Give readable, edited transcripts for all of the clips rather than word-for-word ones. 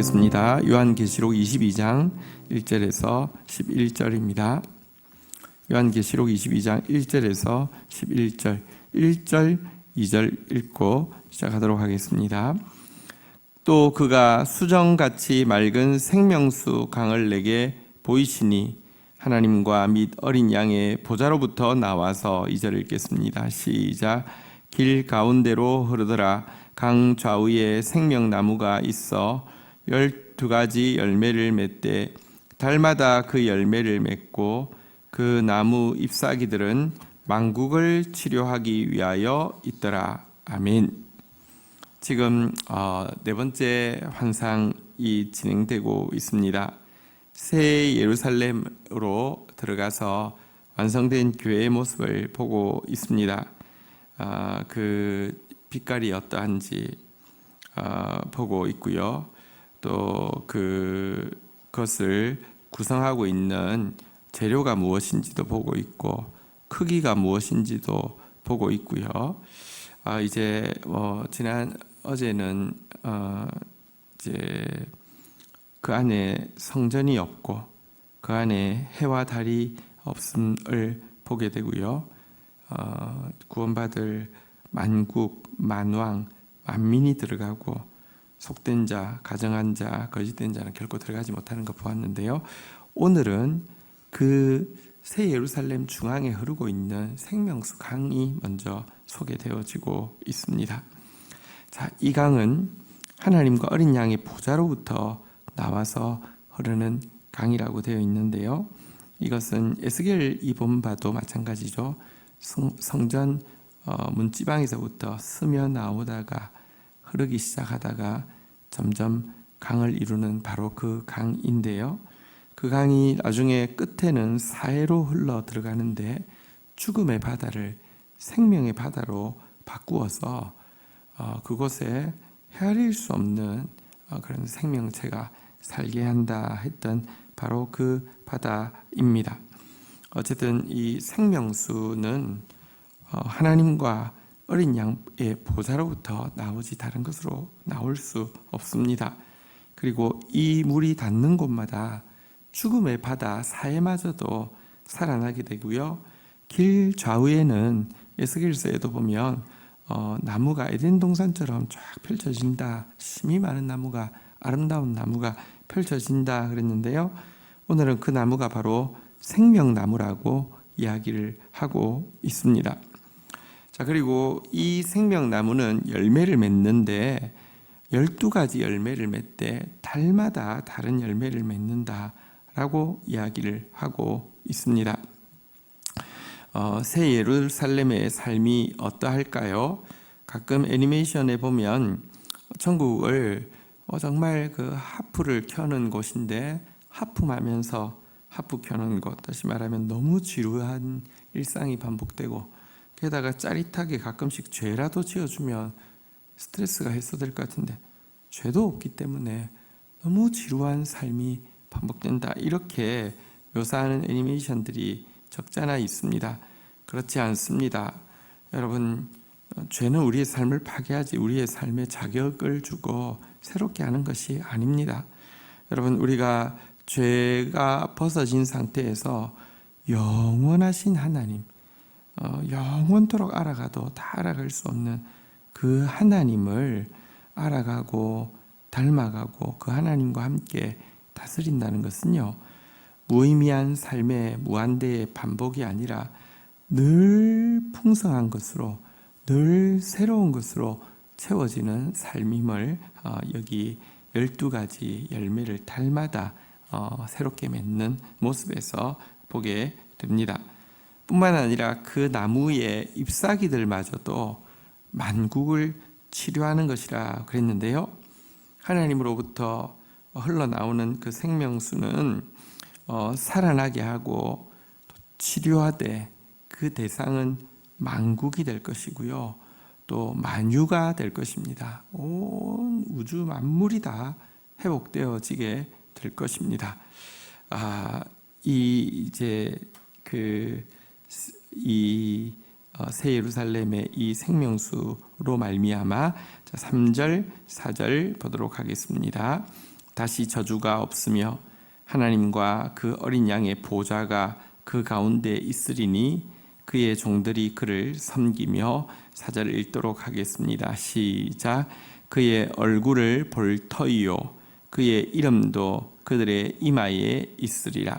하겠습니다. 요한계시록 22장 1절에서 11절입니다. 요한계시록 22장 1절에서 11절, 1절, 2절 읽고 시작하도록 하겠습니다. 또 그가 수정같이 맑은 생명수 강을 내게 보이시니 하나님과 및 어린 양의 보좌로부터 나와서 2절 읽겠습니다. 시작. 길 가운데로 흐르더라. 강 좌우에 생명나무가 있어 12가지 열매를 맺되 달마다 그 열매를 맺고 그 나무 잎사귀들은 만국을 치료하기 위하여 있더라. 아멘. 지금 네 번째 환상이 진행되고 있습니다. 새 예루살렘으로 들어가서 완성된 교회의 모습을 보고 있습니다. 그 빛깔이 어떠한지 보고 있고요. 또 그것을 구성하고 있는 재료가 무엇인지도 보고 있고 크기가 무엇인지도 보고 있고요. 이제 어제는 이제 그 안에 성전이 없고 그 안에 해와 달이 없음을 보게 되고요. 구원받을 만국, 만왕, 만민이 들어가고 속된 자, 가정한 자, 거짓된 자는 결코 들어가지 못하는 거 보았는데요. 오늘은 그 새 예루살렘 중앙에 흐르고 있는 생명수 강이 먼저 소개되어지고 있습니다. 자, 이 강은 하나님과 어린 양의 보좌로부터 나와서 흐르는 강이라고 되어 있는데요. 이것은 에스겔 이본바도 마찬가지죠. 성전 문지방에서부터 스며 나오다가 흐르기 시작하다가 점점 강을 이루는 바로 그 강인데요. 그 강이 나중에 끝에는 사해로 흘러 들어가는데 죽음의 바다를 생명의 바다로 바꾸어서 그곳에 헤아릴 수 없는 그런 생명체가 살게 한다 했던 바로 그 바다입니다. 어쨌든 이 생명수는 하나님과 어린 양의 보좌로부터 나오지 다른 것으로 나올 수 없습니다. 그리고 이 물이 닿는 곳마다 죽음의 바다 사해마저도 살아나게 되고요. 길 좌우에는 에스겔서에도 보면 나무가 에덴 동산처럼 쫙 펼쳐진다. 심이 많은 나무가, 아름다운 나무가 펼쳐진다 그랬는데요. 오늘은 그 나무가 바로 생명나무라고 이야기를 하고 있습니다. 자, 그리고 이 생명나무는 열매를 맺는데 12가지 열매를 맺되 달마다 다른 열매를 맺는다라고 이야기를 하고 있습니다. 새 예루살렘의 삶이 어떠할까요? 가끔 애니메이션에 보면 천국을 정말 그 하프를 켜는 곳인데 하품하면서 하프 켜는 곳, 다시 말하면 너무 지루한 일상이 반복되고 게다가 짜릿하게 가끔씩 죄라도 지어주면 스트레스가 해소될 것 같은데 죄도 없기 때문에 너무 지루한 삶이 반복된다. 이렇게 묘사하는 애니메이션들이 적잖아 있습니다. 그렇지 않습니다. 여러분, 죄는 우리의 삶을 파괴하지 우리의 삶에 자격을 주고 새롭게 하는 것이 아닙니다. 여러분, 우리가 죄가 벗어진 상태에서 영원하신 하나님, 영원토록 알아가도 다 알아갈 수 없는 그 하나님을 알아가고 닮아가고 그 하나님과 함께 다스린다는 것은요, 무의미한 삶의 무한대의 반복이 아니라 늘 풍성한 것으로, 늘 새로운 것으로 채워지는 삶임을 여기 12가지 열매를 달마다 새롭게 맺는 모습에서 보게 됩니다. 뿐만 아니라 그 나무의 잎사귀들마저도 만국을 치료하는 것이라 그랬는데요. 하나님으로부터 흘러나오는 그 생명수는 살아나게 하고 치료하되 그 대상은 만국이 될 것이고요. 또 만유가 될 것입니다. 온 우주 만물이 다 회복되어지게 될 것입니다. 새 예루살렘의 이 생명수로 말미암아 3절, 4절 보도록 하겠습니다. 다시 저주가 없으며 하나님과 그 어린 양의 보좌가 그 가운데 있으리니 그의 종들이 그를 섬기며. 4절 읽도록 하겠습니다. 시작. 그의 얼굴을 볼 터이요 그의 이름도 그들의 이마에 있으리라.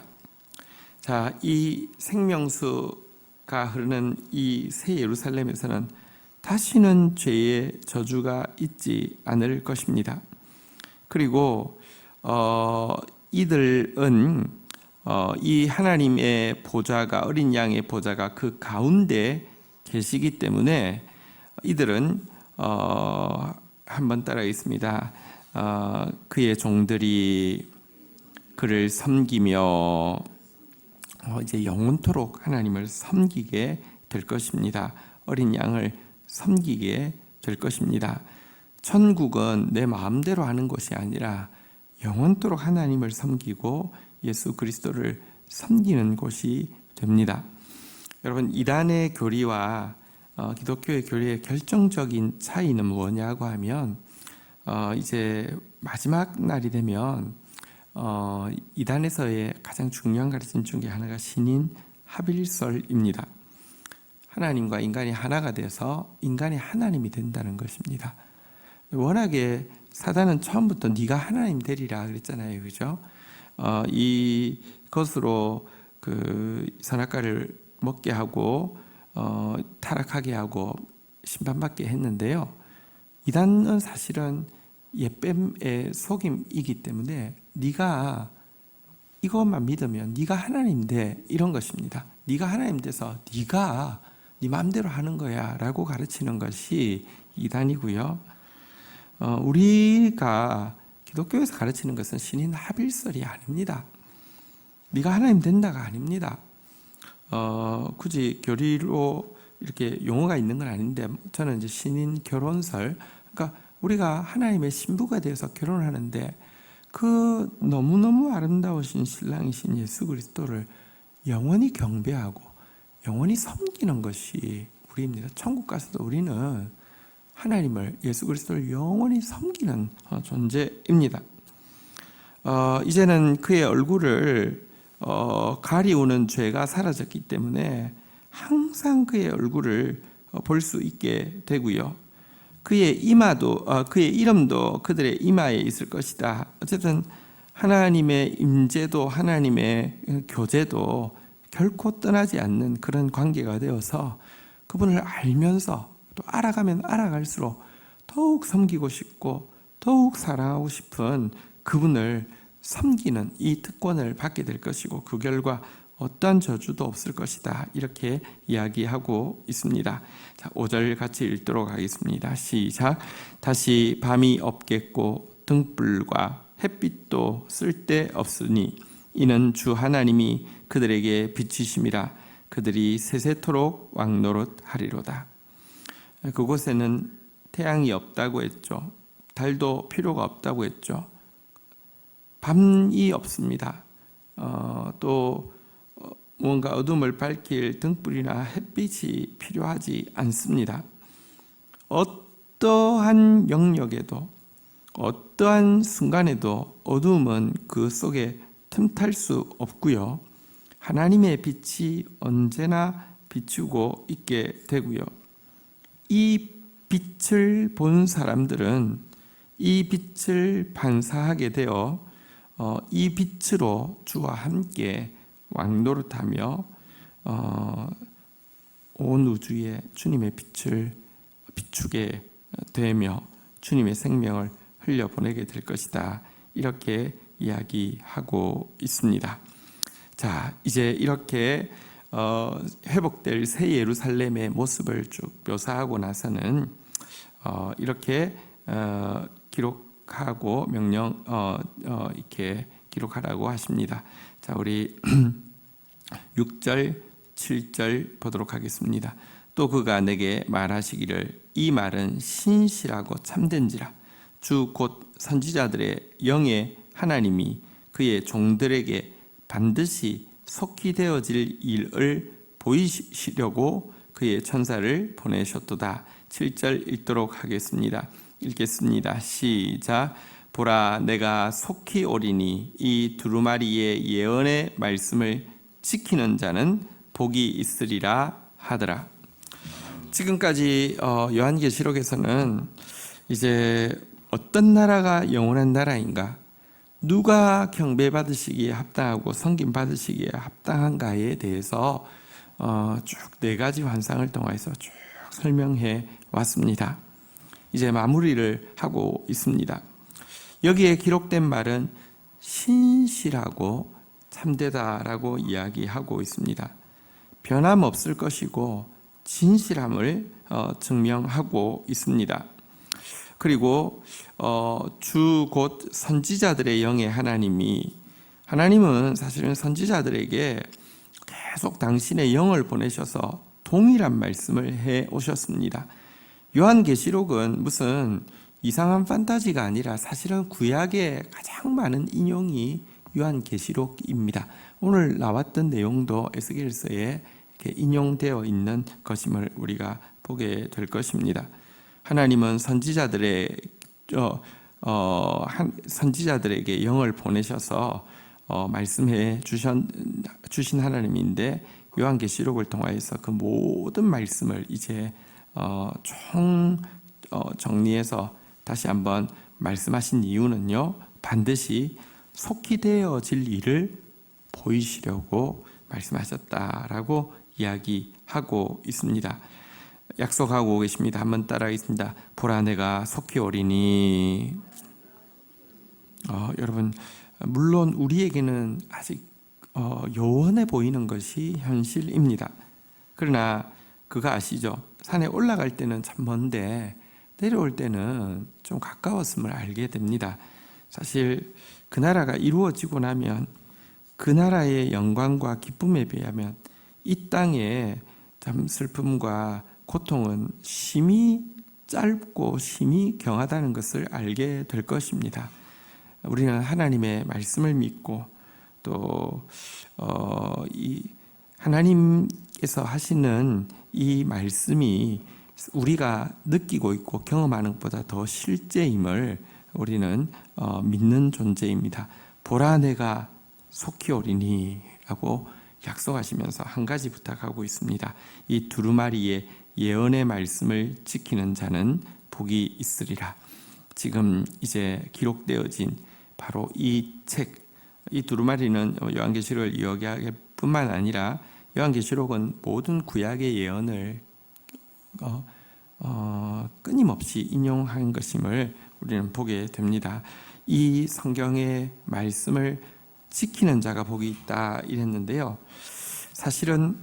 자, 이 생명수가 흐르는 이 새 예루살렘에서는 다시는 죄의 저주가 있지 않을 것입니다. 그리고 이들은 이 하나님의 보좌가, 어린 양의 보좌가 그 가운데 계시기 때문에 이들은 한번 따라하겠습니다. 그의 종들이 그를 섬기며 이제 영원토록 하나님을 섬기게 될 것입니다. 어린 양을 섬기게 될 것입니다. 천국은 내 마음대로 하는 것이 아니라 영원토록 하나님을 섬기고 예수 그리스도를 섬기는 곳이 됩니다. 여러분, 이단의 교리와 기독교의 교리의 결정적인 차이는 뭐냐고 하면 이제 마지막 날이 되면 이단에서의 가장 중요한 가르침 중에 하나가 신인 합일설입니다. 하나님과 인간이 하나가 돼서 인간이 하나님이 된다는 것입니다. 워낙에 사단은 처음부터 네가 하나님 되리라 그랬잖아요, 그죠? 이것으로 그 선악과를 먹게 하고 타락하게 하고 심판받게 했는데요. 이단은 사실은 옛뱀의 속임이기 때문에 네가 이것만 믿으면 네가 하나님 돼, 이런 것입니다. 네가 하나님 돼서 네가 네 마음대로 하는 거야 라고 가르치는 것이 이단이고요. 우리가 기독교에서 가르치는 것은 신인 합일설이 아닙니다. 네가 하나님 된다가 아닙니다. 굳이 교리로 이렇게 용어가 있는 건 아닌데 저는 이제 신인 결혼설, 그러니까 우리가 하나님의 신부가 되어서 결혼하는데 그 너무너무 아름다우신 신랑이신 예수 그리스도를 영원히 경배하고 영원히 섬기는 것이 우리입니다. 천국 가서도 우리는 하나님을, 예수 그리스도를 영원히 섬기는 존재입니다. 이제는 그의 얼굴을 가리우는 죄가 사라졌기 때문에 항상 그의 얼굴을 볼 수 있게 되고요. 그의 그의 이름도 그들의 이마에 있을 것이다. 어쨌든 하나님의 임재도 하나님의 교제도 결코 떠나지 않는 그런 관계가 되어서 그분을 알면서 또 알아가면 알아갈수록 더욱 섬기고 싶고 더욱 사랑하고 싶은 그분을 섬기는 이 특권을 받게 될 것이고 그 결과 어떠한 저주도 없을 것이다. 이렇게 이야기하고 있습니다. 자, 5절 같이 읽도록 하겠습니다. 시작. 다시 밤이 없겠고 등불과 햇빛도 쓸데없으니 이는 주 하나님이 그들에게 비치심이라. 그들이 세세토록 왕노릇하리로다. 그곳에는 태양이 없다고 했죠. 달도 필요가 없다고 했죠. 밤이 없습니다. 또 뭔가 어둠을 밝힐 등불이나 햇빛이 필요하지 않습니다. 어떠한 영역에도 어떠한 순간에도 어둠은 그 속에 틈탈 수 없고요. 하나님의 빛이 언제나 비추고 있게 되고요. 이 빛을 본 사람들은 이 빛을 반사하게 되어 이 빛으로 주와 함께 왕노릇하며 온 우주에 주님의 빛을 비추게 되며 주님의 생명을 흘려보내게 될 것이다. 이렇게 이야기하고 있습니다. 자, 이제 이렇게 회복될 새 예루살렘의 모습을 쭉 묘사하고 나서는 이렇게 기록하고 명령 이렇게 기록하라고 하십니다. 자, 우리 6절, 7절 보도록 하겠습니다. 또 그가 내게 말하시기를 이 말은 신실하고 참된지라. 주 곧 선지자들의 영의 하나님이 그의 종들에게 반드시 속히 되어질 일을 보이시려고 그의 천사를 보내셨도다. 7절 읽도록 하겠습니다. 읽겠습니다. 시작. 보라 내가 속히 오리니 이 두루마리의 예언의 말씀을 지키는 자는 복이 있으리라 하더라. 지금까지 요한계시록에서는 이제 어떤 나라가 영원한 나라인가, 누가 경배받으시기에 합당하고 섬김받으시기에 합당한가에 대해서 쭉 4가지 환상을 통해서 쭉 설명해 왔습니다. 이제 마무리를 하고 있습니다. 여기에 기록된 말은 신실하고 참되다라고 이야기하고 있습니다. 변함없을 것이고 진실함을 증명하고 있습니다. 그리고 주 곧 선지자들의 영의 하나님은 사실은 선지자들에게 계속 당신의 영을 보내셔서 동일한 말씀을 해 오셨습니다. 요한계시록은 무슨 이상한 판타지가 아니라 사실은 구약의 가장 많은 인용이 요한계시록입니다. 오늘 나왔던 내용도 에스겔서에 이렇게 인용되어 있는 것임을 우리가 보게 될 것입니다. 하나님은 선지자들에게 영을 보내셔서 말씀해 주신 하나님인데, 요한계시록을 통하여서 그 모든 말씀을 이제 정리해서 다시 한번 말씀하신 이유는요, 반드시 속히 되어질 일을 보이시려고 말씀하셨다라고 이야기하고 있습니다. 약속하고 계십니다. 한번 따라하겠습니다. 보라 내가 속히 오리니. 여러분, 물론 우리에게는 아직 요원해 보이는 것이 현실입니다. 그러나 그거 아시죠? 산에 올라갈 때는 참 먼데 내려올 때는 좀 가까웠음을 알게 됩니다. 사실 그 나라가 이루어지고 나면 그 나라의 영광과 기쁨에 비하면 이 땅의 참 슬픔과 고통은 심히 짧고 심히 경하다는 것을 알게 될 것입니다. 우리는 하나님의 말씀을 믿고 또 이 하나님께서 하시는 이 말씀이 우리가 느끼고 있고 경험하는 것보다 더 실제임을 우리는 믿는 존재입니다. 보라 내가 속히 오리니 라고 약속하시면서 한 가지 부탁하고 있습니다. 이 두루마리의 예언의 말씀을 지키는 자는 복이 있으리라. 지금 이제 기록되어진 바로 이 책, 이 두루마리는 요한계시록을 이야기할 뿐만 아니라 요한계시록은 모든 구약의 예언을 끊임없이 인용한 것임을 우리는 보게 됩니다. 이 성경의 말씀을 지키는 자가 복이 있다 이랬는데요. 사실은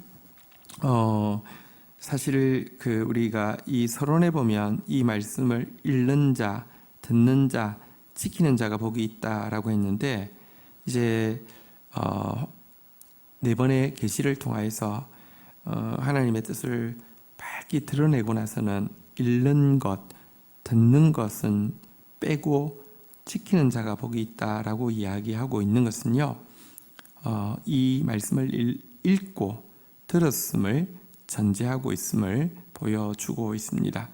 우리가 이 서론에 보면 이 말씀을 읽는 자, 듣는 자, 지키는 자가 복이 있다라고 했는데, 이제 4번의 계시를 통하여서 하나님의 뜻을 밝히 드러내고 나서는 읽는 것, 듣는 것은 빼고 지키는 자가 복이 있다라고 이야기하고 있는 것은요, 이 말씀을 읽고 들었음을 전제하고 있음을 보여주고 있습니다.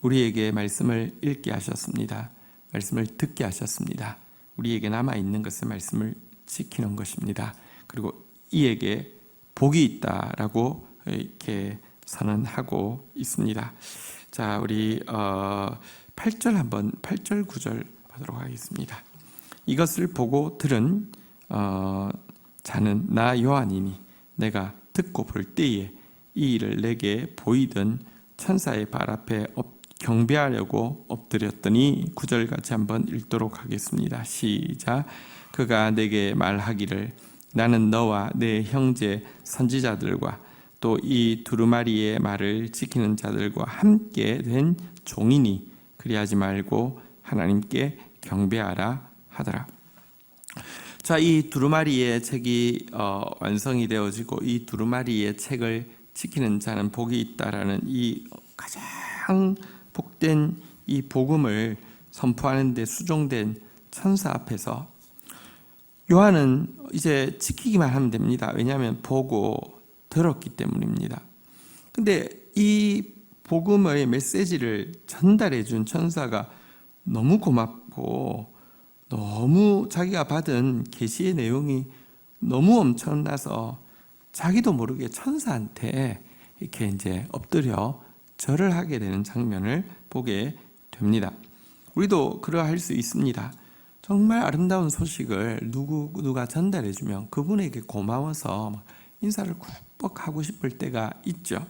우리에게 말씀을 읽게 하셨습니다. 말씀을 듣게 하셨습니다. 우리에게 남아있는 것은 말씀을 지키는 것입니다. 그리고 이에게 복이 있다라고 이렇게 선언하고 있습니다. 자, 우리 8절 9절 보도록 하겠습니다. 이것을 보고 들은 자는 나 요한이니 내가 듣고 볼 때에 이 일을 내게 보이던 천사의 발 앞에 경배하려고 엎드렸더니 9절 같이 한번 읽도록 하겠습니다. 시작. 그가 내게 말하기를 나는 너와 내 형제 선지자들과 또 이 두루마리의 말을 지키는 자들과 함께 된 종이니 그리하지 말고 하나님께 경배하라 하더라. 자, 이 두루마리의 책이 완성이 되어지고 이 두루마리의 책을 지키는 자는 복이 있다라는 이 가장 복된 이 복음을 선포하는 데 수종된 천사 앞에서 요한은 이제 지키기만 하면 됩니다. 왜냐하면 보고 들었기 때문입니다. 근데 이 복음의 메시지를 전달해 준 천사가 너무 고맙고 너무 자기가 받은 계시의 내용이 너무 엄청나서 자기도 모르게 천사한테 이렇게 이제 엎드려 절을 하게 되는 장면을 보게 됩니다. 우리도 그러할 수 있습니다. 정말 아름다운 소식을 누가 전달해주면 그분에게 고마워서 인사를 꾹 하고 싶을 때가 있죠.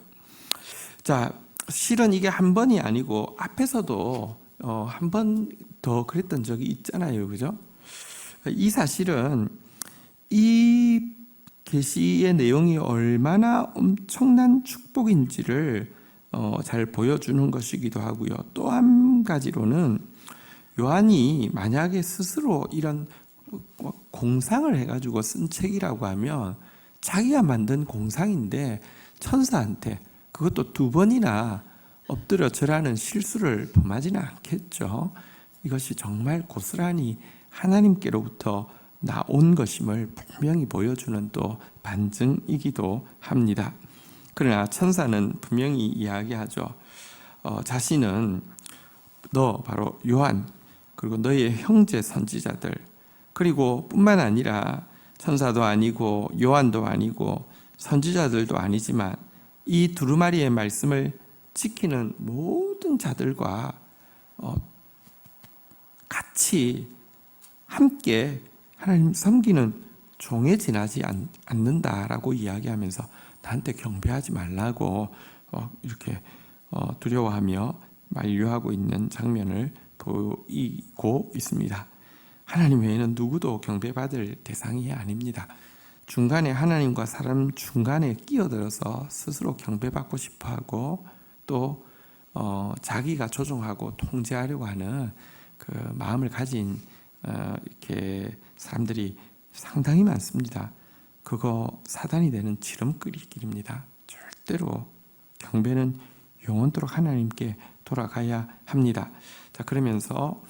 자, 실은 이게 한 번이 아니고 앞에서도 한 번 더 그랬던 적이 있잖아요, 그죠? 이 사실은 이 계시의 내용이 얼마나 엄청난 축복인지를 잘 보여주는 것이기도 하고요. 또 한 가지로는 요한이 만약에 스스로 이런 공상을 해가지고 쓴 책이라고 하면 자기가 만든 공상인데 천사한테 그것도 2번이나 엎드려 절하는 실수를 범하지는 않겠죠. 이것이 정말 고스란히 하나님께로부터 나온 것임을 분명히 보여주는 또 반증이기도 합니다. 그러나 천사는 분명히 이야기하죠. 자신은 너 바로 요한 그리고 너의 형제 선지자들 그리고 뿐만 아니라 천사도 아니고 요한도 아니고 선지자들도 아니지만 이 두루마리의 말씀을 지키는 모든 자들과 같이 함께 하나님 섬기는 종에 지나지 않는다라고 이야기하면서 나한테 경배하지 말라고 이렇게 두려워하며 만류하고 있는 장면을 보이고 있습니다. 하나님 외에는 누구도 경배받을 대상이 아닙니다. 중간에 하나님과 사람 중간에 끼어들어서 스스로 경배받고 싶어하고 또 자기가 조종하고 통제하려고 하는 그 마음을 가진 이렇게 사람들이 상당히 많습니다. 그거 사단이 되는 지름길입니다. 절대로 경배는 영원토록 하나님께 돌아가야 합니다. 자, 그러면서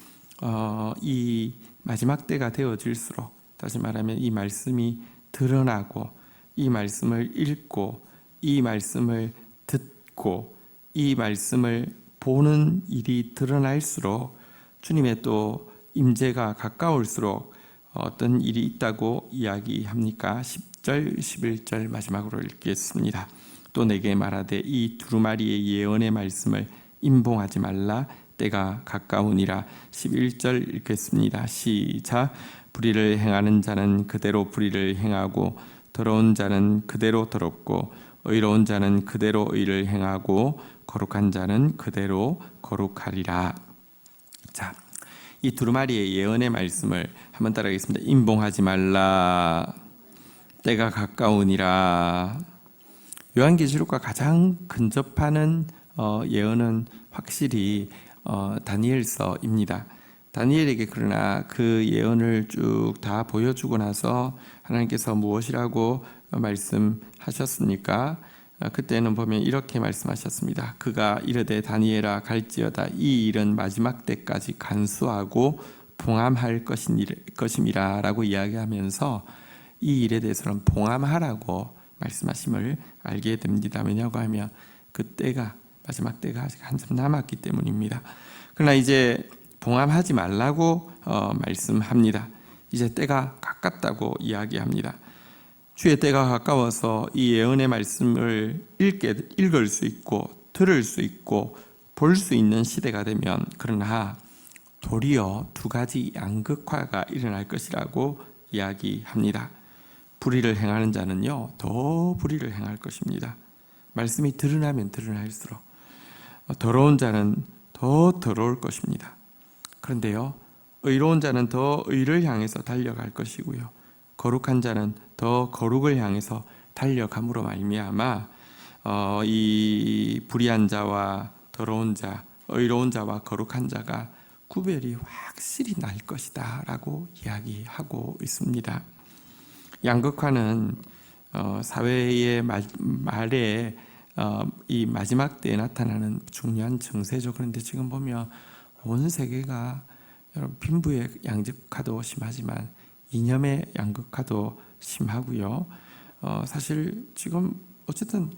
이 마지막 때가 되어질수록 다시 말하면 이 말씀이 드러나고 이 말씀을 읽고 이 말씀을 듣고 이 말씀을 보는 일이 드러날수록 주님의 또 임재가 가까울수록 어떤 일이 있다고 이야기합니까? 10절, 11절 마지막으로 읽겠습니다. 또 내게 말하되 이 두루마리의 예언의 말씀을 임봉하지 말라 때가 가까우니라. 11절 읽겠습니다. 시작. 불의를 행하는 자는 그대로 불의를 행하고 더러운 자는 그대로 더럽고 의로운 자는 그대로 의를 행하고 거룩한 자는 그대로 거룩하리라. 자, 이 두루마리의 예언의 말씀을 한번 따라하겠습니다. 임봉하지 말라 때가 가까우니라. 요한계시록과 가장 근접하는 예언은 확실히 다니엘서입니다. 다니엘에게 그러나 그 예언을 쭉 다 보여주고 나서 하나님께서 무엇이라고 말씀하셨습니까? 그때는 보면 이렇게 말씀하셨습니다. 그가 이르되 다니엘아 갈지어다 이 일은 마지막 때까지 간수하고 봉함할 것임이라 라고 이야기하면서 이 일에 대해서는 봉함하라고 말씀하심을 알게 됩니다. 왜냐고 하면 그때가 마지막 때가 아직 한참 남았기 때문입니다. 그러나 이제 봉함하지 말라고 말씀합니다. 이제 때가 가깝다고 이야기합니다. 주의 때가 가까워서 이 예언의 말씀을 읽을 수 있고 들을 수 있고 볼 수 있는 시대가 되면 그러나 도리어 2가지 양극화가 일어날 것이라고 이야기합니다. 불의를 행하는 자는요 더 불의를 행할 것입니다. 말씀이 드러나면 드러날수록 더러운 자는 더 더러울 것입니다. 그런데요 의로운 자는 더 의를 향해서 달려갈 것이고요 거룩한 자는 더 거룩을 향해서 달려감으로 말미암아 이 불의한 자와 더러운 자, 의로운 자와 거룩한 자가 구별이 확실히 날 것이다 라고 이야기하고 있습니다. 양극화는 사회의 말에 이 마지막 때에 나타나는 중요한 증세죠. 그런데 지금 보면 온 세계가 여러분 빈부의 양극화도 심하지만 이념의 양극화도 심하고요. 사실 지금 어쨌든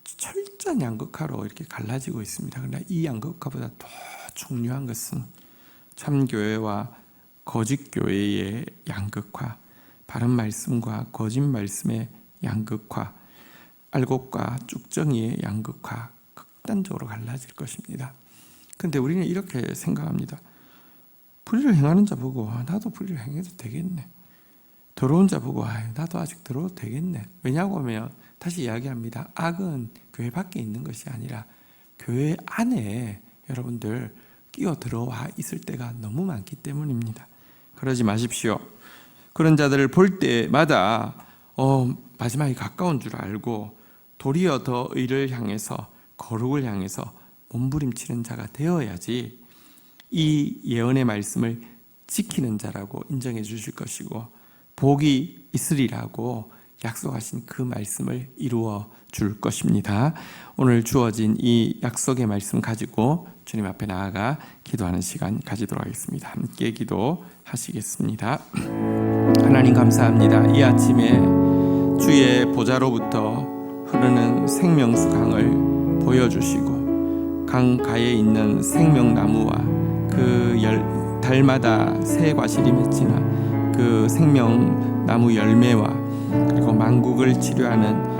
철저한 양극화로 이렇게 갈라지고 있습니다. 그러나 이 양극화보다 더 중요한 것은 참교회와 거짓 교회의 양극화, 바른 말씀과 거짓 말씀의 양극화, 알곡과 쭉정이의 양극화, 극단적으로 갈라질 것입니다. 그런데 우리는 이렇게 생각합니다. 불의를 행하는 자 보고 나도 불의를 행해도 되겠네. 더러운 자 보고 나도 아직 더러워도 되겠네. 왜냐고 하면 다시 이야기합니다. 악은 교회 밖에 있는 것이 아니라 교회 안에 여러분들 끼어 들어와 있을 때가 너무 많기 때문입니다. 그러지 마십시오. 그런 자들을 볼 때마다 마지막이 가까운 줄 알고 도리어 더 의를 향해서, 거룩을 향해서 몸부림치는 자가 되어야지 이 예언의 말씀을 지키는 자라고 인정해 주실 것이고 복이 있으리라고 약속하신 그 말씀을 이루어 줄 것입니다. 오늘 주어진 이 약속의 말씀 가지고 주님 앞에 나아가 기도하는 시간 가지도록 하겠습니다. 함께 기도하시겠습니다. 하나님 감사합니다. 이 아침에 주의 보좌로부터 흐르는 생명수 강을 보여주시고 강가에 있는 생명나무와 그 달마다 새 과실이 맺히는 그 생명나무 열매와 그리고 만국을 치료하는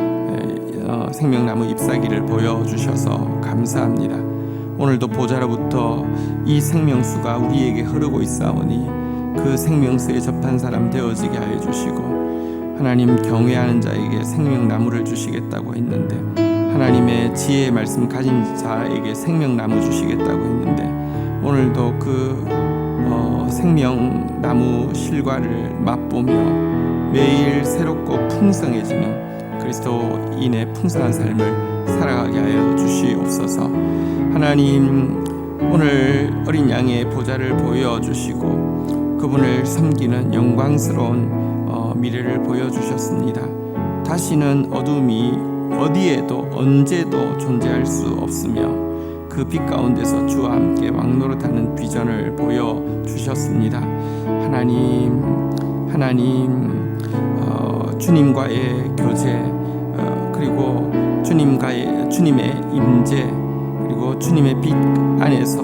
생명나무 잎사귀를 보여주셔서 감사합니다. 오늘도 보좌로부터 이 생명수가 우리에게 흐르고 있사오니 그 생명수에 접한 사람 되어지게 하여 주시고 하나님 경외하는 자에게 생명나무를 주시겠다고 했는데 하나님의 지혜의 말씀 가진 자에게 생명나무 주시겠다고 했는데 오늘도 그 생명나무 실과를 맛보며 매일 새롭고 풍성해지는 그리스도인의 풍성한 삶을 살아가게 하여 주시옵소서. 하나님 오늘 어린 양의 보좌를 보여주시고 그분을 섬기는 영광스러운 미래를 보여주셨습니다. 다시는 어둠이 어디에도 언제도 존재할 수 없으며 그 빛 가운데서 주와 함께 왕노릇하는 비전을 보여주셨습니다. 하나님 주님과의 교제 그리고 주님의 임재 그리고 주님의 빛 안에서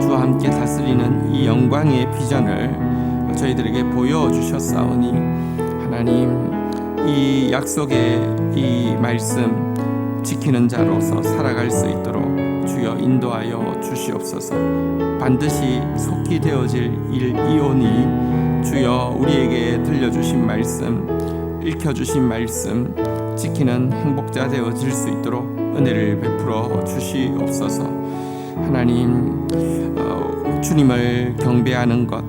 주와 함께 다스리는 이 영광의 비전을 저희들에게 보여주셨사오니 하나님 이 약속의 이 말씀 지키는 자로서 살아갈 수 있도록 주여 인도하여 주시옵소서. 반드시 속히 되어질 일이오니 주여 우리에게 들려주신 말씀, 읽혀주신 말씀 지키는 행복자 되어질 수 있도록 은혜를 베풀어 주시옵소서. 하나님 주님을 경배하는 것,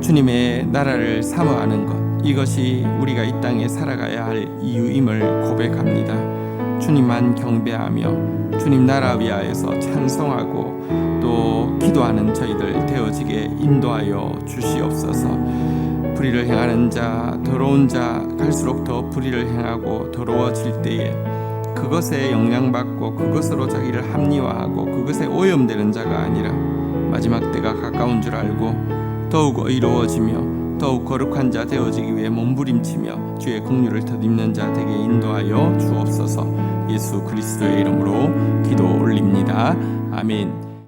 주님의 나라를 사모하는 것, 이것이 우리가 이 땅에 살아가야 할 이유임을 고백합니다. 주님만 경배하며 주님 나라 위하여서 찬송하고 또 기도하는 저희들 되어지게 인도하여 주시옵소서. 불의를 행하는 자, 더러운 자 갈수록 더 불의를 행하고 더러워질 때에 그것에 영향받고 그것으로 자기를 합리화하고 그것에 오염되는 자가 아니라 마지막 때가 가까운 줄 알고 더욱 의로워지며 더욱 거룩한 자 되어지기 위해 몸부림치며 주의 긍휼을 덧입는 자 되게 인도하여 주옵소서. 예수 그리스도의 이름으로 기도 올립니다. 아멘.